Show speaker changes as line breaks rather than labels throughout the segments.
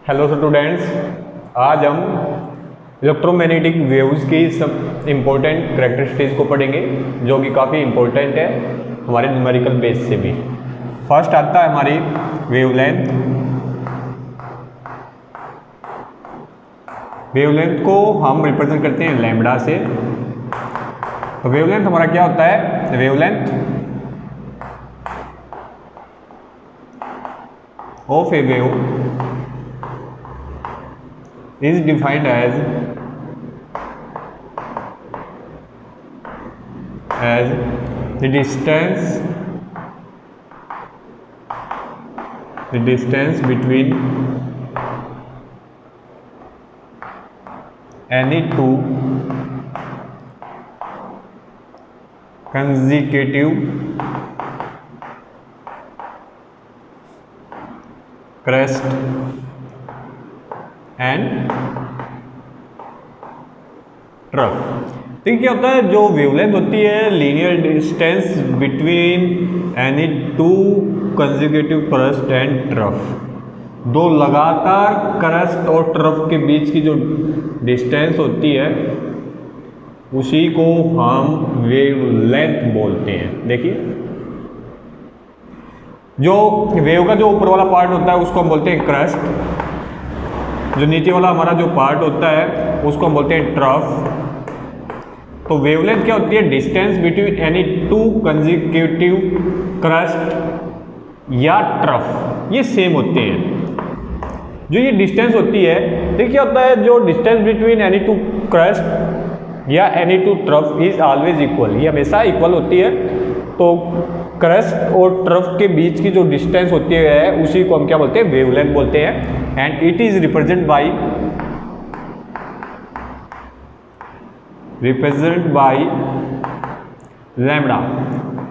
Hello students, आज हम electromagnetic waves की सब इम्पोर्टेंट करैक्टरिस्टिक्स को पढ़ेंगे जो कि काफ़ी इम्पोर्टेंट है हमारे न्यूमेरिकल बेस से भी। फर्स्ट आता है हमारी वेवलेंथ। वेवलेंथ को हम रिप्रेजेंट करते हैं लैम्बडा से। तो वेवलेंथ हमारा क्या होता है? Wavelength of a wave is defined as the distance between any two consecutive crest and trough. तो क्या होता है, जो वेवलेंथ होती है linear distance between any two consecutive crest and trough. दो लगातार क्रस्ट और ट्रफ के बीच की जो डिस्टेंस होती है उसी को हम वेवलेंथ बोलते हैं। देखिए, जो वेव का जो ऊपर वाला पार्ट होता है उसको हम बोलते हैं क्रस्ट, जो नीचे वाला हमारा जो पार्ट होता है उसको हम बोलते हैं ट्रफ। तो वेवलेंथ क्या होती है? Distance between any two consecutive crust या ट्रफ, ये सेम होते हैं। जो ये डिस्टेंस होती है, तो क्या होता है, जो distance between any two crest या any two trough is always equal, ये हमेशा इक्वल होती है। तो क्रस्ट और ट्रफ के बीच की जो डिस्टेंस होती है उसी को हम क्या बोलते हैं? वेवलेंथ बोलते हैं। And it is represent by lambda.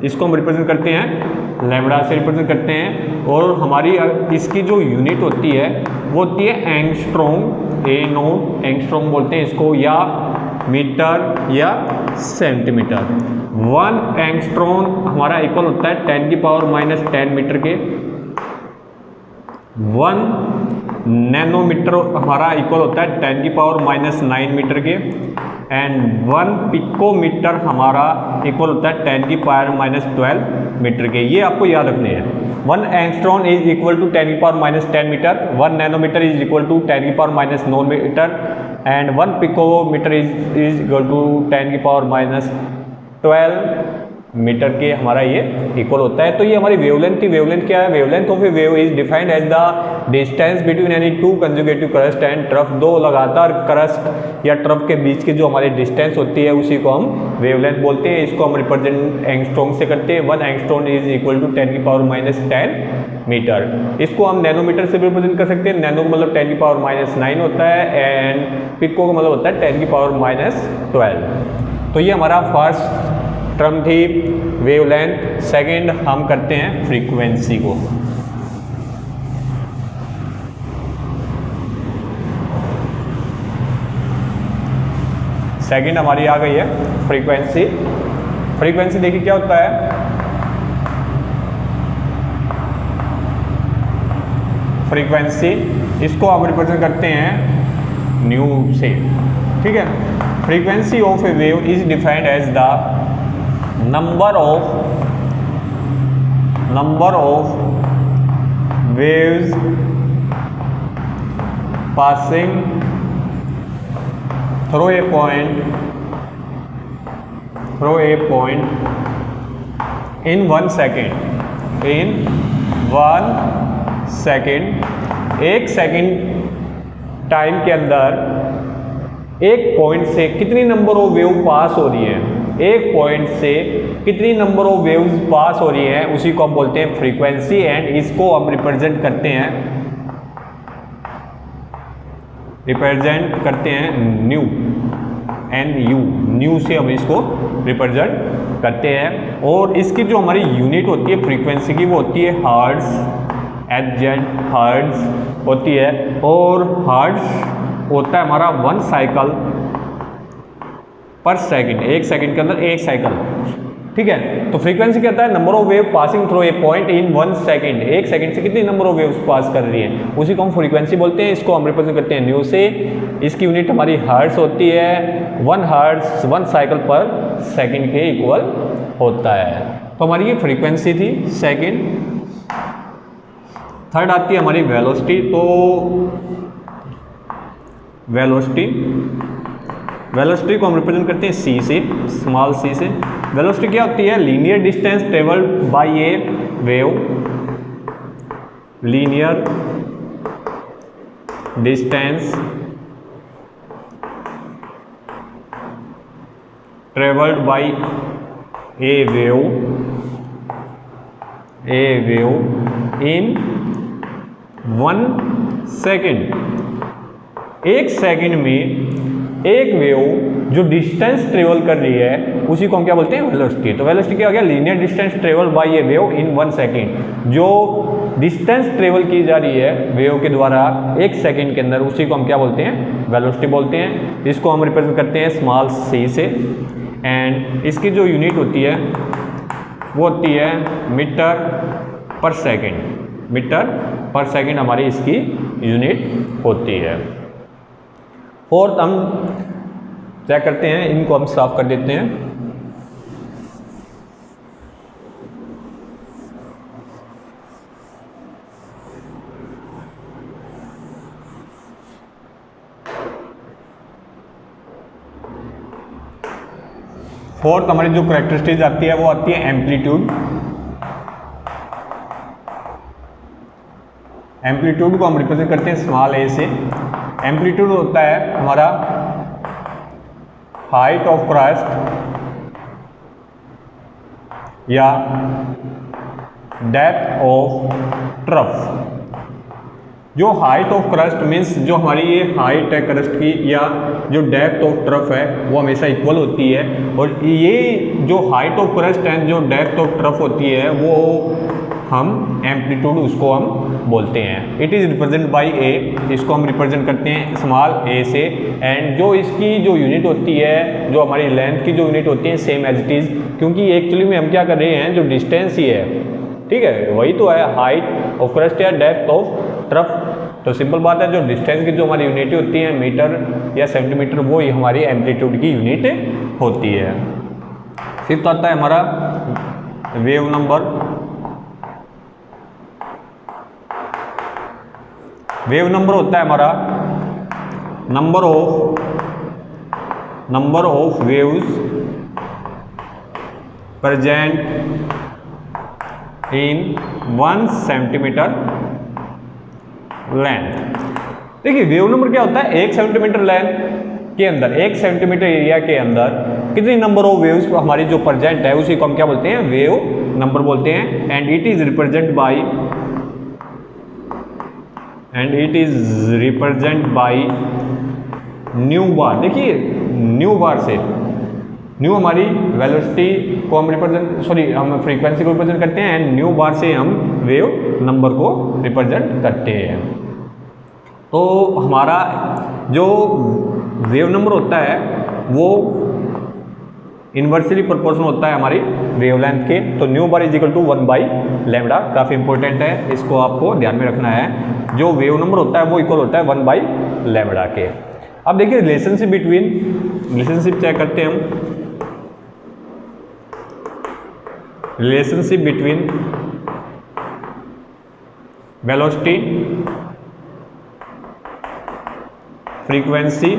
इसको हम रिप्रेजेंट करते हैं लैम्बडा से रिप्रेजेंट करते हैं। और हमारी इसकी जो यूनिट होती है वो होती है एंगस्ट्रॉम, ए नोट एंगस्ट्रॉम बोलते हैं इसको, या मीटर या सेंटीमीटर। 1 एंगस्ट्रॉम हमारा इक्वल होता है 10⁻⁻10 मीटर के। 1 नैनोमीटर हमारा इक्वल होता है 10⁻⁹ मीटर के। एंड 1 पिकोमीटर हमारा इक्वल होता है 10⁻12 मीटर के। ये आपको याद रखने हैं। 1 angstrom is equal to 10⁻10 metre, 1 nanometre is equal to 10⁻9 metre, and 1 picometre is equal to 10⁻12 metre के हमारा ये इक्वल होता है। तो ये हमारी वेवलेंथ थी। वेवलेंथ क्या है? Wavelength of a wave is defined as the distance between any two consecutive crest and trough. दो लगातार क्रस्ट या ट्रफ के बीच की जो हमारी डिस्टेंस होती है उसी को हम वेवलेंथ बोलते हैं। इसको हम रिप्रेजेंट एंगस्ट्रॉम से करते हैं। 1 angstrom is equal to 10⁻10 metre. इसको हम नैनोमीटर से भी रिप्रेजेंट कर सकते हैं। नैनो मतलब 10⁻9 होता है एंड पिको का मतलब होता है 10⁻12। तो ये हमारा फर्स्ट टर्म थी वेवलेंथ। सेकंड हम करते हैं फ्रीक्वेंसी को। सेकंड हमारी आ गई है फ्रीक्वेंसी। फ्रीक्वेंसी देखिए क्या होता है। फ्रीक्वेंसी इसको आप रिप्रेजेंट करते हैं न्यू से, ठीक है। Frequency of a wave is defined as the number of waves passing through a point in 1 second। एक सेकेंड टाइम के अंदर एक पॉइंट से कितनी नंबर ऑफ वेव पास हो रही है, एक पॉइंट से कितनी नंबर ऑफ वेव्स पास हो रही है उसी को हम बोलते हैं फ्रीक्वेंसी। एंड इसको हम रिप्रेजेंट करते हैं न्यू, NU, न्यू से हम इसको रिप्रेजेंट करते हैं। और इसकी जो हमारी यूनिट होती है फ्रीक्वेंसी की वो होती है हर्ट्ज, HZ हर्ट्ज होती है। और हर्ट्ज होता है हमारा 1 साइकिल पर सेकंड, एक सेकंड के अंदर एक साइकिल। ठीक है। तो फ्रीक्वेंसी कहता है number of wave passing through a point in 1 second, एक सेकंड से कितनी नंबर ऑफ वेव्स पास कर रही है, उसी को हम फ्रीक्वेंसी बोलते हैं। इसको हम रिप्रेजेंट करते हैं न्यू से। इसकी यूनिट हमारी हर्ट्ज होती है, 1 हर्ट्ज 1 साइकिल पर सेकंड के इक्वल होता है। तो हमारी ये फ्रीक्वेंसी थी सेकंड। थर्ड आती है हमारी वेलोसिटी। तो वेलोसिटी को हम रिप्रेजेंट करते हैं सी से, स्मॉल सी से। वेलोसिटी क्या होती है? Linear distance travelled by A wave, linear distance travelled by A wave in 1 second. एक सेकेंड में एक वेव जो डिस्टेंस ट्रेवल कर रही है उसी को हम क्या बोलते हैं? वेलोसिटी। तो वेलोसिटी क्या हो गया? Linear distance travel by A wave in 1 second. जो डिस्टेंस ट्रेवल की जा रही है वेव के द्वारा एक सेकेंड के अंदर, उसी को हम क्या बोलते हैं? वेलोसिटी बोलते हैं। इसको हम रिप्रेजेंट करते हैं स्मॉल सी से। एंड इसकी जो यूनिट होती है वो होती है मीटर पर सेकेंड। मीटर पर सेकेंड हमारी इसकी यूनिट होती है। फोर्थ हम चेक करते हैं, इनको हम साफ कर देते हैं। फोर्थ हमारी जो कैरेक्टरिस्टिक्स आती है वो आती है एम्पलीट्यूड। एम्पलीट्यूड को हम रिप्रेजेंट करते हैं स्मॉल ए से। एम्पलीट्यूड होता है हमारा हाइट ऑफ क्रस्ट या डेप्थ ऑफ ट्रफ। जो हाइट ऑफ क्रस्ट मीन्स जो हमारी ये हाइट है क्रस्ट की या जो डेप्थ ऑफ ट्रफ है वो हमेशा इक्वल होती है। और ये जो हाइट ऑफ क्रस्ट है, जो डेप्थ ऑफ ट्रफ होती है, वो हम एम्पलीट्यूड उसको हम बोलते हैं। इट इज़ रिप्रेजेंट बाय ए। इसको हम रिप्रेजेंट करते हैं स्मॉल ए से। एंड जो इसकी जो यूनिट होती है, जो हमारी लेंथ की जो यूनिट होती है, सेम एज इट इज़। क्योंकि एक्चुअली में हम क्या कर रहे हैं, जो डिस्टेंस ही है, ठीक है, वही तो है हाइट ऑफ क्रस्ट या डेप्थ ऑफ ट्रफ। तो सिंपल बात है, जो डिस्टेंस की जो हमारी यूनिट होती है मीटर या सेंटीमीटर, वो ही हमारी एम्पलीट्यूड की यूनिट होती है। फिफ्थ आता है हमारा वेव नंबर। वेव नंबर होता है हमारा number of waves present in 1 centimetre length. देखिए वेव नंबर क्या होता है? 1 सेंटीमीटर लेंथ के अंदर, 1 सेंटीमीटर एरिया के अंदर कितनी नंबर ऑफ वेव्स हमारी जो प्रेजेंट है उसी को हम क्या बोलते हैं? वेव नंबर बोलते हैं। And it is represent by nu bar. देखिए न्यू बार से, न्यू हमारी वेलोसिटी को हम हम फ्रीक्वेंसी को रिप्रेजेंट करते हैं। एंड न्यू बार से हम वेव नंबर को रिप्रेजेंट करते हैं। तो हमारा जो वेव नंबर होता है वो इन्वर्सली प्रोपोर्शनल होता है हमारी वेवलेंथ के। तो nu bar is equal to 1/λ। काफ़ी इंपॉर्टेंट है, इसको आपको ध्यान में रखना है। जो वेव नंबर होता है वो इक्वल होता है 1/λ के। अब देखिए रिलेशनशिप चेक करते हैं हम। Relationship between velocity, frequency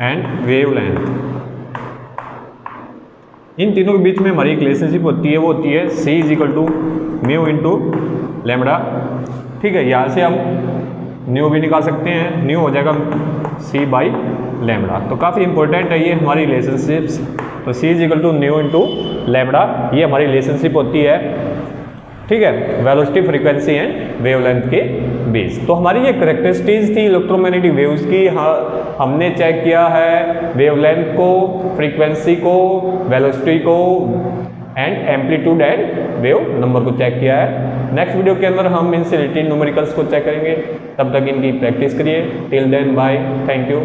and wavelength. इन तीनों के बीच में हमारी एक रिलेशनशिप होती है, वो होती है C is equal to mu into lambda. ठीक है, यहाँ से हम न्यू भी निकाल सकते हैं, न्यू हो जाएगा C/λ। तो काफ़ी इंपॉर्टेंट है ये हमारी रिलेशनशिप्स। तो C is equal to nu into lambda, ये हमारी रिलेशनशिप होती है, ठीक है, वेलोसिटी, फ्रीक्वेंसी एंड वेवलेंथ के बीच। तो हमारी ये कैरेक्टरिस्टिक्स थी इलेक्ट्रोमैग्नेटिक वेव्स की। हमने चेक किया है वेवलेंथ को, फ्रीक्वेंसी को, वेलोसिटी को and amplitude and wave number को चेक किया है। नेक्स्ट वीडियो के अंदर हम इनसे रिलेटेड न्यूमेरिकल्स को चेक करेंगे। तब तक इनकी प्रैक्टिस करिए। Till then bye, thank you.